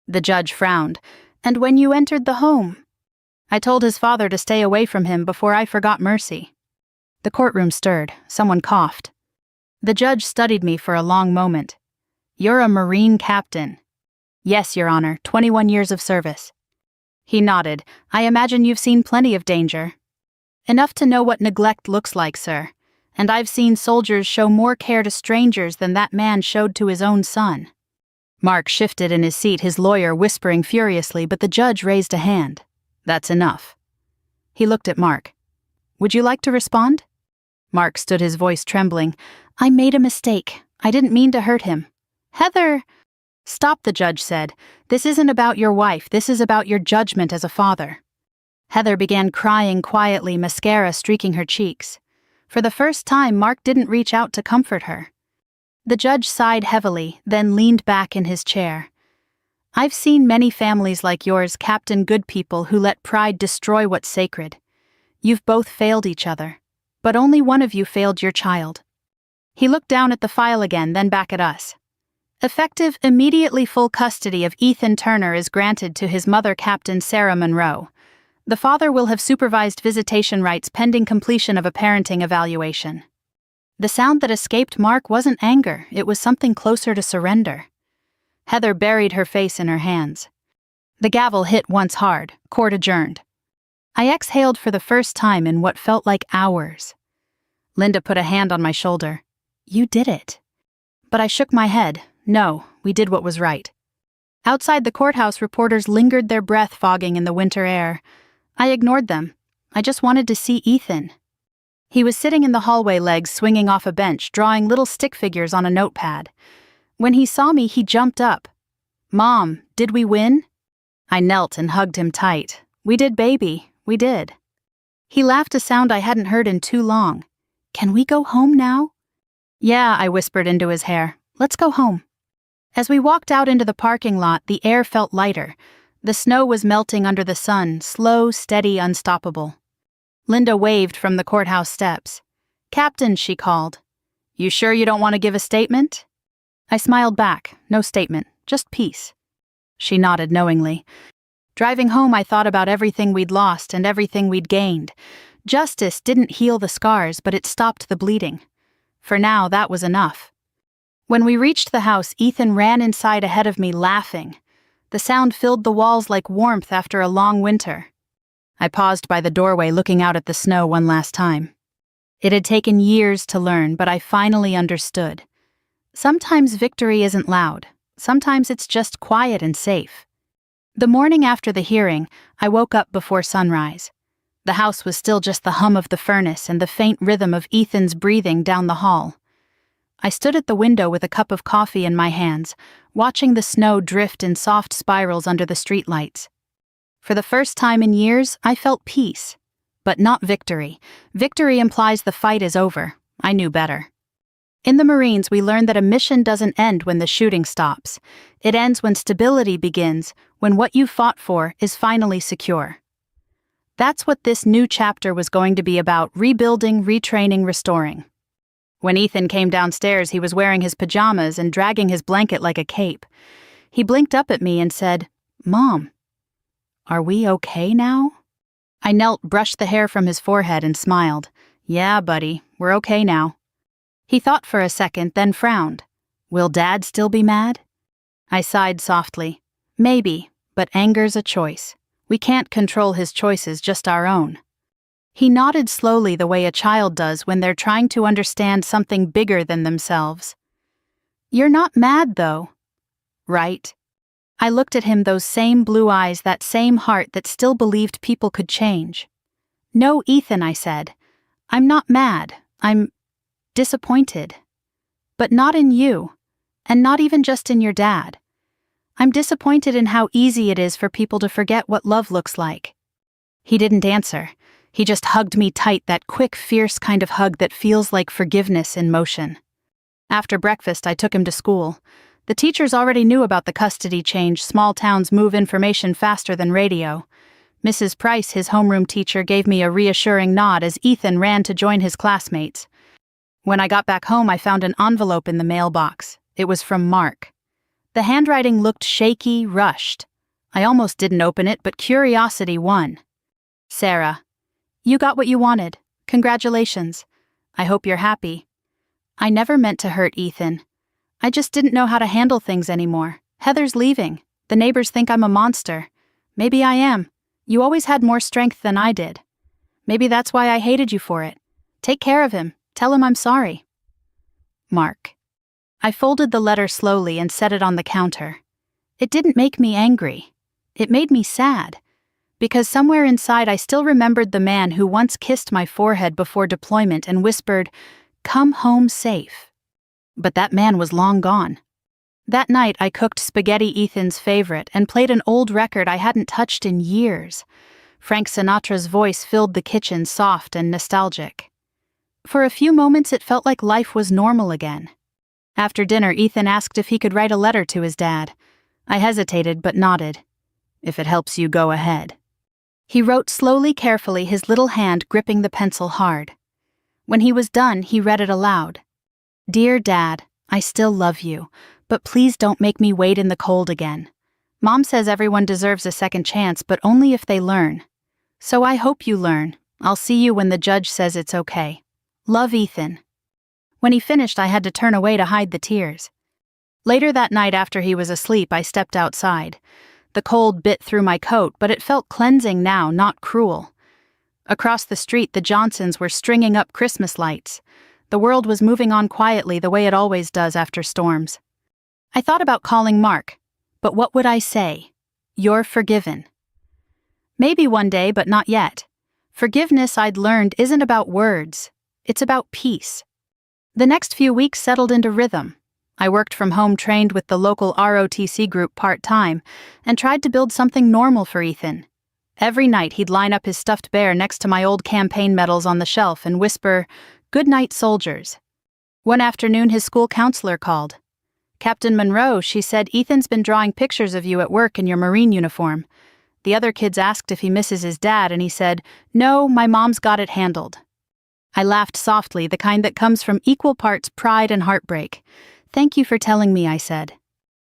The judge frowned. "And when you entered the home?" "I told his father to stay away from him before I forgot mercy." The courtroom stirred. Someone coughed. The judge studied me for a long moment. "You're a Marine captain." "Yes, Your Honor, 21 years of service." He nodded. "I imagine you've seen plenty of danger." "Enough to know what neglect looks like, sir. And I've seen soldiers show more care to strangers than that man showed to his own son." Mark shifted in his seat, his lawyer whispering furiously, but the judge raised a hand. "That's enough." He looked at Mark. "Would you like to respond?" Mark stood, his voice trembling. "I made a mistake. I didn't mean to hurt him." "Heather!" "Stop," the judge said. "This isn't about your wife. This is about your judgment as a father." Heather began crying quietly, mascara streaking her cheeks. For the first time, Mark didn't reach out to comfort her. The judge sighed heavily, then leaned back in his chair. "I've seen many families like yours, Captain, good people who let pride destroy what's sacred. You've both failed each other, but only one of you failed your child." He looked down at the file again, then back at us. "Effective immediately, full custody of Ethan Turner is granted to his mother, Captain Sarah Monroe. The father will have supervised visitation rights pending completion of a parenting evaluation." The sound that escaped Mark wasn't anger, it was something closer to surrender. Heather buried her face in her hands. The gavel hit once hard, court adjourned. I exhaled for the first time in what felt like hours. Linda put a hand on my shoulder. "You did it." But I shook my head. No, we did what was right. Outside the courthouse, reporters lingered, their breath fogging in the winter air. I ignored them. I just wanted to see Ethan. He was sitting in the hallway, legs swinging off a bench, drawing little stick figures on a notepad. When he saw me, he jumped up. "Mom, did we win?" I knelt and hugged him tight. "We did, baby, we did." He laughed, a sound I hadn't heard in too long. "Can we go home now?" "Yeah," I whispered into his hair. "Let's go home." As we walked out into the parking lot, the air felt lighter. The snow was melting under the sun, slow, steady, unstoppable. Linda waved from the courthouse steps. "Captain," she called. "You sure you don't want to give a statement?" I smiled back. No statement, just peace. She nodded knowingly. Driving home, I thought about everything we'd lost and everything we'd gained. Justice didn't heal the scars, but it stopped the bleeding. For now, that was enough. When we reached the house, Ethan ran inside ahead of me, laughing. The sound filled the walls like warmth after a long winter. I paused by the doorway, looking out at the snow one last time. It had taken years to learn, but I finally understood. Sometimes victory isn't loud. Sometimes it's just quiet and safe. The morning after the hearing, I woke up before sunrise. The house was still just the hum of the furnace and the faint rhythm of Ethan's breathing down the hall. I stood at the window with a cup of coffee in my hands, watching the snow drift in soft spirals under the streetlights. For the first time in years, I felt peace. But not victory. Victory implies the fight is over. I knew better. In the Marines, we learned that a mission doesn't end when the shooting stops. It ends when stability begins, when what you fought for is finally secure. That's what this new chapter was going to be about: rebuilding, retraining, restoring. When Ethan came downstairs, he was wearing his pajamas and dragging his blanket like a cape. He blinked up at me and said, "Mom, are we okay now?" I knelt, brushed the hair from his forehead, and smiled. "Yeah, buddy, we're okay now." He thought for a second, then frowned. "Will Dad still be mad?" I sighed softly. "Maybe, but anger's a choice. We can't control his choices, just our own." He nodded slowly, the way a child does when they're trying to understand something bigger than themselves. "You're not mad, though, right?" I looked at him, those same blue eyes, that same heart that still believed people could change. "No, Ethan," I said. "I'm not mad. I'm disappointed. But not in you, and not even just in your dad. I'm disappointed in how easy it is for people to forget what love looks like." He didn't answer. He just hugged me tight, that quick, fierce kind of hug that feels like forgiveness in motion. After breakfast, I took him to school. The teachers already knew about the custody change. Small towns move information faster than radio. Mrs. Price, his homeroom teacher, gave me a reassuring nod as Ethan ran to join his classmates. When I got back home, I found an envelope in the mailbox. It was from Mark. The handwriting looked shaky, rushed. I almost didn't open it, but curiosity won. "Sarah, you got what you wanted. Congratulations. I hope you're happy. I never meant to hurt Ethan. I just didn't know how to handle things anymore. Heather's leaving. The neighbors think I'm a monster. Maybe I am. You always had more strength than I did. Maybe that's why I hated you for it. Take care of him. Tell him I'm sorry. Mark." I folded the letter slowly and set it on the counter. It didn't make me angry. It made me sad. Because somewhere inside I still remembered the man who once kissed my forehead before deployment and whispered, "Come home safe." But that man was long gone. That night I cooked spaghetti, Ethan's favorite, and played an old record I hadn't touched in years. Frank Sinatra's voice filled the kitchen, soft and nostalgic. For a few moments it felt like life was normal again. After dinner, Ethan asked if he could write a letter to his dad. I hesitated but nodded. "If it helps you, go ahead." He wrote slowly, carefully, his little hand gripping the pencil hard. When he was done, he read it aloud. "Dear Dad, I still love you, but please don't make me wait in the cold again. Mom says everyone deserves a second chance, but only if they learn. So I hope you learn. I'll see you when the judge says it's okay. Love, Ethan." When he finished, I had to turn away to hide the tears. Later that night, after he was asleep, I stepped outside. The cold bit through my coat, but it felt cleansing now, not cruel. Across the street, the Johnsons were stringing up Christmas lights. The world was moving on quietly, the way it always does after storms. I thought about calling Mark, but what would I say? "You're forgiven." Maybe one day, but not yet. Forgiveness, I'd learned, isn't about words. It's about peace. The next few weeks settled into rhythm. I worked from home, trained with the local ROTC group part-time, and tried to build something normal for Ethan. Every night he'd line up his stuffed bear next to my old campaign medals on the shelf and whisper, "Good night, soldiers." One afternoon his school counselor called. "Captain Monroe," she said, "Ethan's been drawing pictures of you at work in your Marine uniform." The other kids asked if he misses his dad, and he said, "No, my mom's got it handled." I laughed softly, the kind that comes from equal parts pride and heartbreak. "Thank you for telling me," I said.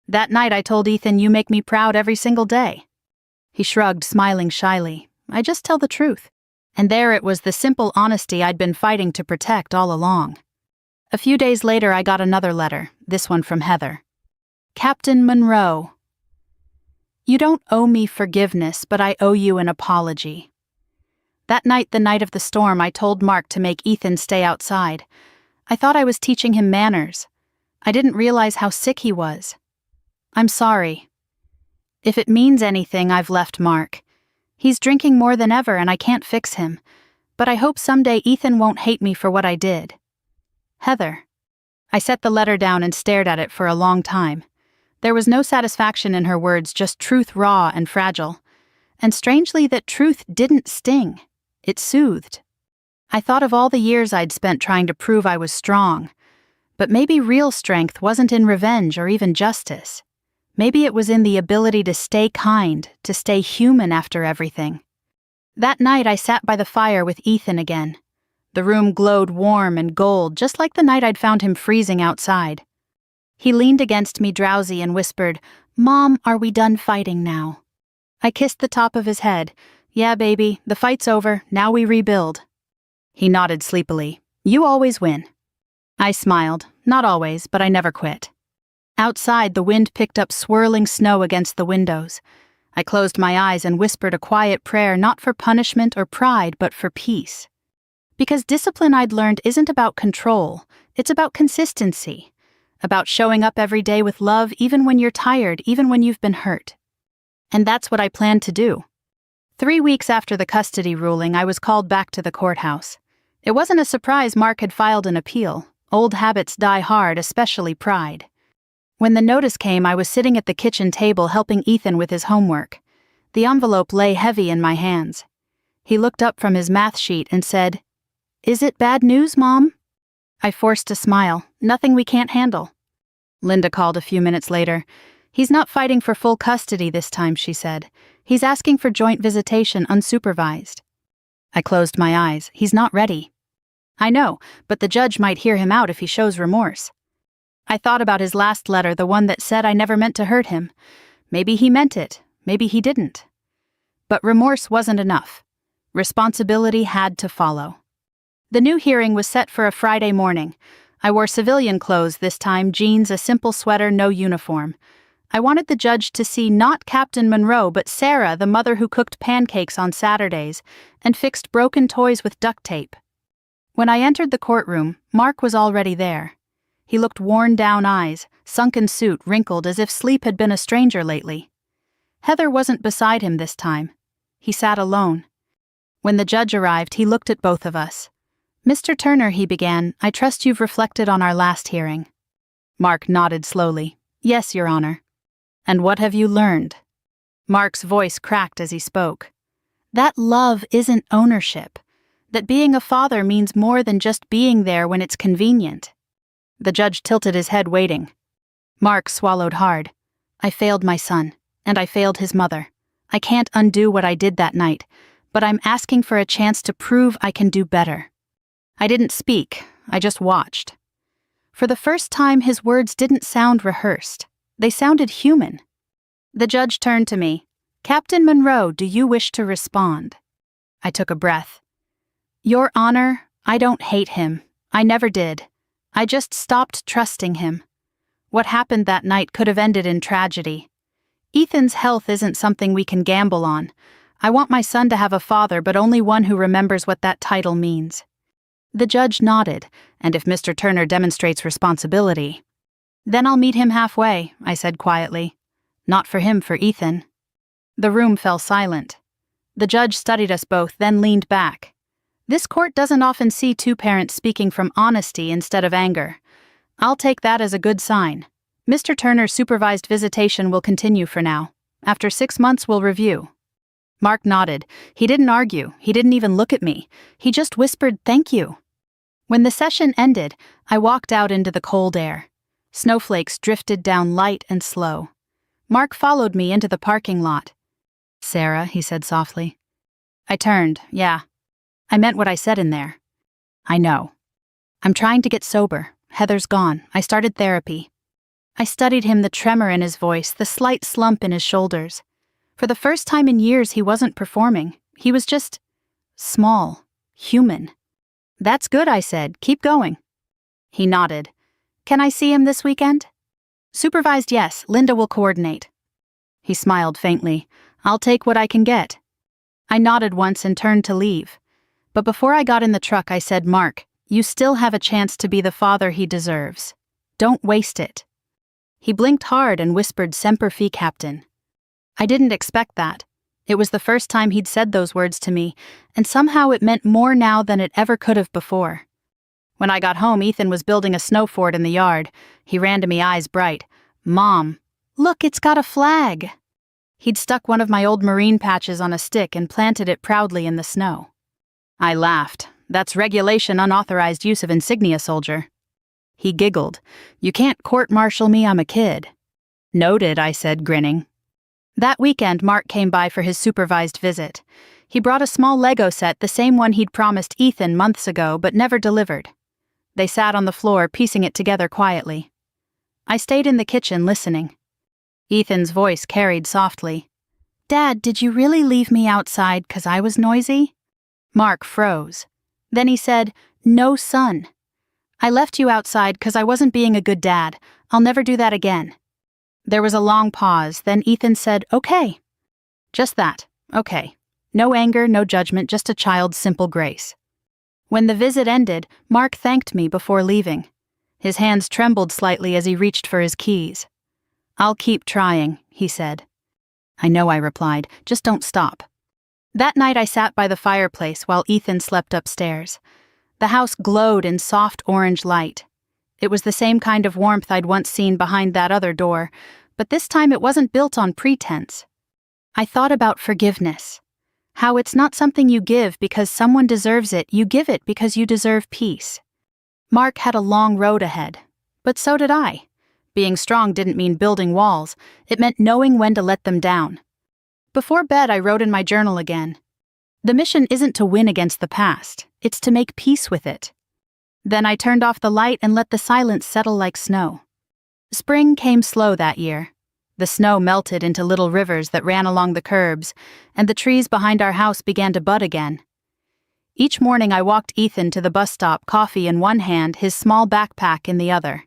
That night I told Ethan, "You make me proud every single day." He shrugged, smiling shyly. "I just tell the truth." And there it was, the simple honesty I'd been fighting to protect all along. A few days later I got another letter, this one from Heather. "Captain Monroe, you don't owe me forgiveness, but I owe you an apology." That night, the night of the storm, I told Mark to make Ethan stay outside. I thought I was teaching him manners. I didn't realize how sick he was. "I'm sorry. If it means anything, I've left Mark. He's drinking more than ever and I can't fix him. But I hope someday Ethan won't hate me for what I did. Heather." I set the letter down and stared at it for a long time. There was no satisfaction in her words, just truth, raw and fragile. And strangely, that truth didn't sting. It soothed. I thought of all the years I'd spent trying to prove I was strong. But maybe real strength wasn't in revenge or even justice. Maybe it was in the ability to stay kind, to stay human after everything. That night I sat by the fire with Ethan again. The room glowed warm and gold, just like the night I'd found him freezing outside. He leaned against me drowsy and whispered, "Mom, are we done fighting now?" I kissed the top of his head. "Yeah, baby, the fight's over, now we rebuild." He nodded sleepily. "You always win." I smiled. Not always, but I never quit. Outside, the wind picked up swirling snow against the windows. I closed my eyes and whispered a quiet prayer, not for punishment or pride, but for peace. Because discipline I'd learned isn't about control, it's about consistency. About showing up every day with love even when you're tired, even when you've been hurt. And that's what I planned to do. 3 weeks after the custody ruling, I was called back to the courthouse. It wasn't a surprise Mark had filed an appeal. Old habits die hard, especially pride. When the notice came, I was sitting at the kitchen table helping Ethan with his homework. The envelope lay heavy in my hands. He looked up from his math sheet and said, "Is it bad news, Mom?" I forced a smile. "Nothing we can't handle." Linda called a few minutes later. "He's not fighting for full custody this time," she said. "He's asking for joint visitation unsupervised." I closed my eyes. "He's not ready." "I know, but the judge might hear him out if he shows remorse." I thought about his last letter, the one that said I never meant to hurt him. Maybe he meant it, maybe he didn't. But remorse wasn't enough. Responsibility had to follow. The new hearing was set for a Friday morning. I wore civilian clothes this time, jeans, a simple sweater, no uniform. I wanted the judge to see not Captain Monroe, but Sarah, the mother who cooked pancakes on Saturdays and fixed broken toys with duct tape. When I entered the courtroom, Mark was already there. He looked worn-down eyes, sunken suit wrinkled as if sleep had been a stranger lately. Heather wasn't beside him this time. He sat alone. When the judge arrived, he looked at both of us. "Mr. Turner," he began, "I trust you've reflected on our last hearing." Mark nodded slowly. "Yes, Your Honor." "And what have you learned?" Mark's voice cracked as he spoke. "That love isn't ownership. That being a father means more than just being there when it's convenient." The judge tilted his head, waiting. Mark swallowed hard. "I failed my son, and I failed his mother. I can't undo what I did that night, but I'm asking for a chance to prove I can do better." I didn't speak, I just watched. For the first time, his words didn't sound rehearsed. They sounded human. The judge turned to me. "Captain Monroe, do you wish to respond?" I took a breath. "Your Honor, I don't hate him. I never did. I just stopped trusting him. What happened that night could have ended in tragedy. Ethan's health isn't something we can gamble on. I want my son to have a father, but only one who remembers what that title means." The judge nodded, and if Mr. Turner demonstrates responsibility, "Then I'll meet him halfway," I said quietly. "Not for him, for Ethan." The room fell silent. The judge studied us both, then leaned back. This court doesn't often see two parents speaking from honesty instead of anger. I'll take that as a good sign. Mr. Turner's supervised visitation will continue for now. After 6 months, we'll review. Mark nodded. He didn't argue. He didn't even look at me. He just whispered, "Thank you." When the session ended, I walked out into the cold air. Snowflakes drifted down light and slow. Mark followed me into the parking lot. "Sarah," he said softly. I turned. "Yeah. I meant what I said in there." "I know. I'm trying to get sober. Heather's gone. I started therapy." I studied him, the tremor in his voice, the slight slump in his shoulders. For the first time in years, he wasn't performing. He was just small, human. "That's good," I said. "Keep going." He nodded. "Can I see him this weekend?" "Supervised, yes. Linda will coordinate." He smiled faintly. "I'll take what I can get." I nodded once and turned to leave. But before I got in the truck, I said, "Mark, you still have a chance to be the father he deserves. Don't waste it." He blinked hard and whispered, "Semper Fi, Captain." I didn't expect that. It was the first time he'd said those words to me, and somehow it meant more now than it ever could have before. When I got home, Ethan was building a snow fort in the yard. He ran to me, eyes bright. "Mom, look, it's got a flag." He'd stuck one of my old Marine patches on a stick and planted it proudly in the snow. I laughed. That's regulation unauthorized use of insignia, soldier. He giggled. You can't court-martial me, I'm a kid. Noted, I said, grinning. That weekend, Mark came by for his supervised visit. He brought a small Lego set, the same one he'd promised Ethan months ago but never delivered. They sat on the floor, piecing it together quietly. I stayed in the kitchen, listening. Ethan's voice carried softly. Dad, did you really leave me outside 'cause I was noisy? Mark froze. Then he said, No, son. I left you outside 'cause I wasn't being a good dad. I'll never do that again. There was a long pause, then Ethan said, Okay. Just that, okay. No anger, no judgment, just a child's simple grace. When the visit ended, Mark thanked me before leaving. His hands trembled slightly as he reached for his keys. I'll keep trying, he said. I know, I replied, just don't stop. That night I sat by the fireplace while Ethan slept upstairs. The house glowed in soft orange light. It was the same kind of warmth I'd once seen behind that other door, but this time it wasn't built on pretense. I thought about forgiveness. How it's not something you give because someone deserves it, you give it because you deserve peace. Mark had a long road ahead, but so did I. Being strong didn't mean building walls, it meant knowing when to let them down. Before bed, I wrote in my journal again. The mission isn't to win against the past, it's to make peace with it. Then I turned off the light and let the silence settle like snow. Spring came slow that year. The snow melted into little rivers that ran along the curbs, and the trees behind our house began to bud again. Each morning I walked Ethan to the bus stop, coffee in one hand, his small backpack in the other.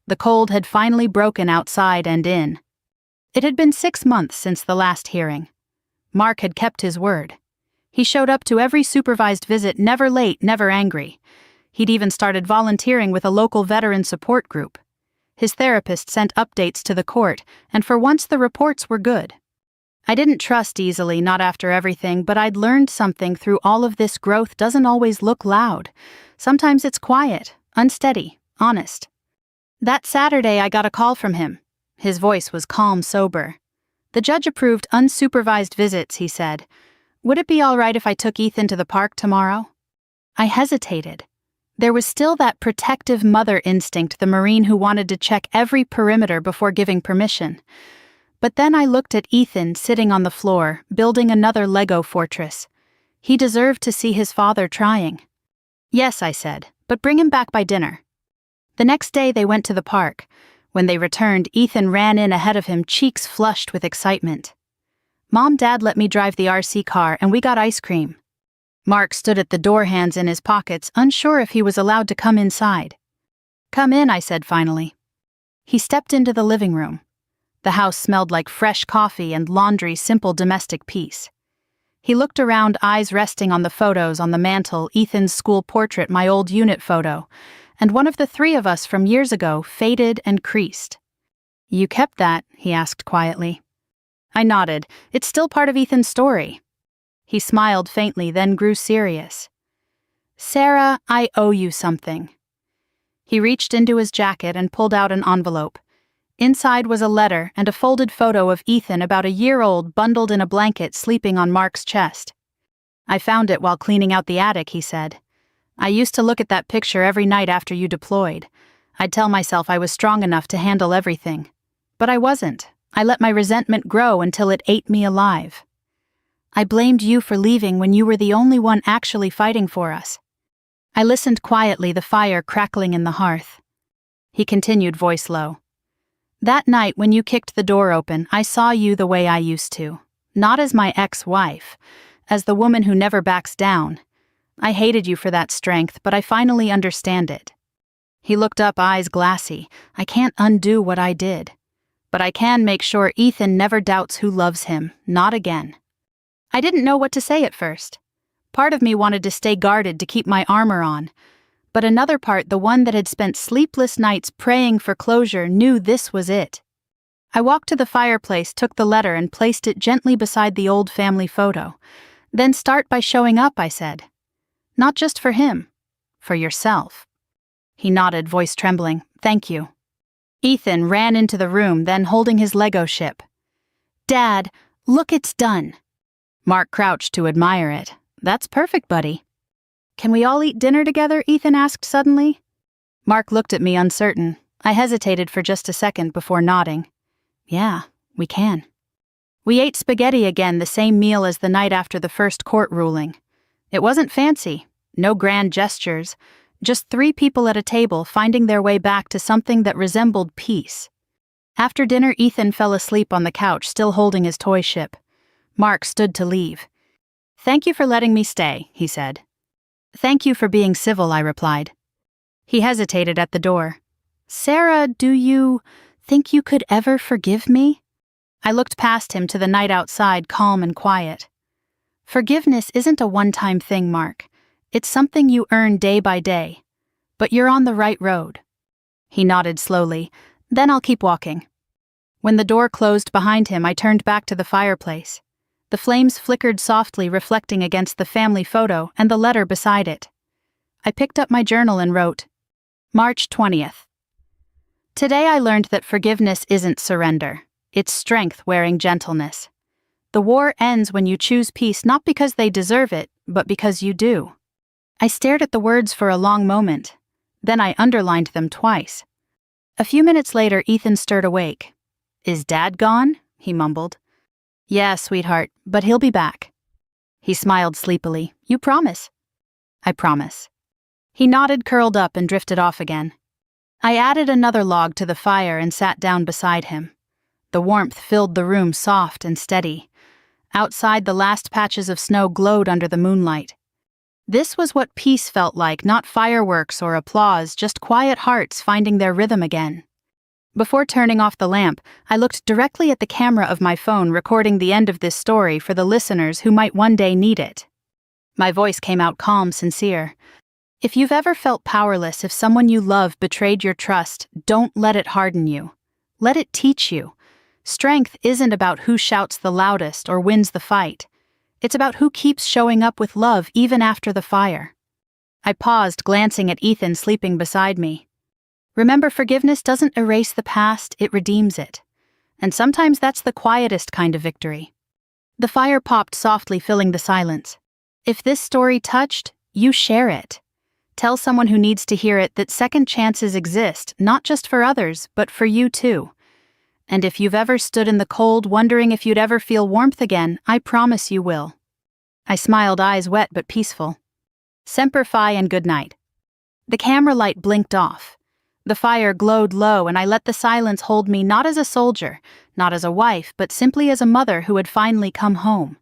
The cold had finally broken outside and in. It had been 6 months since the last hearing. Mark had kept his word. He showed up to every supervised visit, never late, never angry. He'd even started volunteering with a local veteran support group. His therapist sent updates to the court, and for once the reports were good. I didn't trust easily, not after everything, but I'd learned something through all of this. Growth doesn't always look loud. Sometimes it's quiet, unsteady, honest. That Saturday I got a call from him. His voice was calm, sober. The judge approved unsupervised visits, he said. Would it be all right if I took Ethan to the park tomorrow? I hesitated. There was still that protective mother instinct, the Marine who wanted to check every perimeter before giving permission. But then I looked at Ethan sitting on the floor, building another Lego fortress. He deserved to see his father trying. Yes, I said, but bring him back by dinner. The next day they went to the park. When they returned, Ethan ran in ahead of him, cheeks flushed with excitement. Mom, Dad let me drive the RC car and we got ice cream. Mark stood at the door, hands in his pockets, unsure if he was allowed to come inside. Come in, I said finally. He stepped into the living room. The house smelled like fresh coffee and laundry, simple domestic peace. He looked around, eyes resting on the photos on the mantel, Ethan's school portrait, my old unit photo, and one of the 3 of us from years ago, faded and creased. You kept that? He asked quietly. I nodded. It's still part of Ethan's story. He smiled faintly, then grew serious. Sarah, I owe you something. He reached into his jacket and pulled out an envelope. Inside was a letter and a folded photo of Ethan, about a year old, bundled in a blanket, sleeping on Mark's chest. I found it while cleaning out the attic, he said. I used to look at that picture every night after you deployed. I'd tell myself I was strong enough to handle everything. But I wasn't. I let my resentment grow until it ate me alive. I blamed you for leaving when you were the only one actually fighting for us. I listened quietly, the fire crackling in the hearth. He continued, voice low. That night when you kicked the door open, I saw you the way I used to. Not as my ex-wife, as the woman who never backs down. I hated you for that strength, but I finally understand it. He looked up, eyes glassy. I can't undo what I did. But I can make sure Ethan never doubts who loves him, not again. I didn't know what to say at first. Part of me wanted to stay guarded to keep my armor on. But another part, the one that had spent sleepless nights praying for closure, knew this was it. I walked to the fireplace, took the letter and placed it gently beside the old family photo. Then start by showing up, I said. Not just for him, for yourself. He nodded, voice trembling. Thank you. Ethan ran into the room, then holding his Lego ship. Dad, look, it's done. Mark crouched to admire it. That's perfect, buddy. Can we all eat dinner together? Ethan asked suddenly. Mark looked at me uncertain. I hesitated for just a second before nodding. Yeah, we can. We ate spaghetti again, the same meal as the night after the first court ruling. It wasn't fancy, no grand gestures, just 3 people at a table finding their way back to something that resembled peace. After dinner, Ethan fell asleep on the couch, still holding his toy ship. Mark stood to leave. "Thank you for letting me stay," he said. "Thank you for being civil," I replied. He hesitated at the door. "Sarah, do you think you could ever forgive me?" I looked past him to the night outside, calm and quiet. "Forgiveness isn't a one-time thing, Mark. It's something you earn day by day. But you're on the right road." He nodded slowly. "Then I'll keep walking." When the door closed behind him, I turned back to the fireplace. The flames flickered softly, reflecting against the family photo and the letter beside it. I picked up my journal and wrote, March 20th. Today I learned that forgiveness isn't surrender. It's strength wearing gentleness. The war ends when you choose peace, not because they deserve it, but because you do. I stared at the words for a long moment. Then I underlined them twice. A few minutes later, Ethan stirred awake. "Is Dad gone?" he mumbled. "Yeah, sweetheart, but he'll be back." He smiled sleepily. "You promise?" "I promise." He nodded, curled up, and drifted off again. I added another log to the fire and sat down beside him. The warmth filled the room, soft and steady. Outside, the last patches of snow glowed under the moonlight. This was what peace felt like, not fireworks or applause, just quiet hearts finding their rhythm again. Before turning off the lamp, I looked directly at the camera of my phone, recording the end of this story for the listeners who might one day need it. My voice came out calm, sincere. If you've ever felt powerless, if someone you love betrayed your trust, don't let it harden you. Let it teach you. Strength isn't about who shouts the loudest or wins the fight. It's about who keeps showing up with love even after the fire. I paused, glancing at Ethan sleeping beside me. Remember, forgiveness doesn't erase the past, it redeems it. And sometimes that's the quietest kind of victory. The fire popped softly, filling the silence. If this story touched, you share it. Tell someone who needs to hear it that second chances exist, not just for others, but for you too. And if you've ever stood in the cold wondering if you'd ever feel warmth again, I promise you will. I smiled, eyes wet but peaceful. Semper Fi and good night. The camera light blinked off. The fire glowed low, and I let the silence hold me, not as a soldier, not as a wife, but simply as a mother who had finally come home.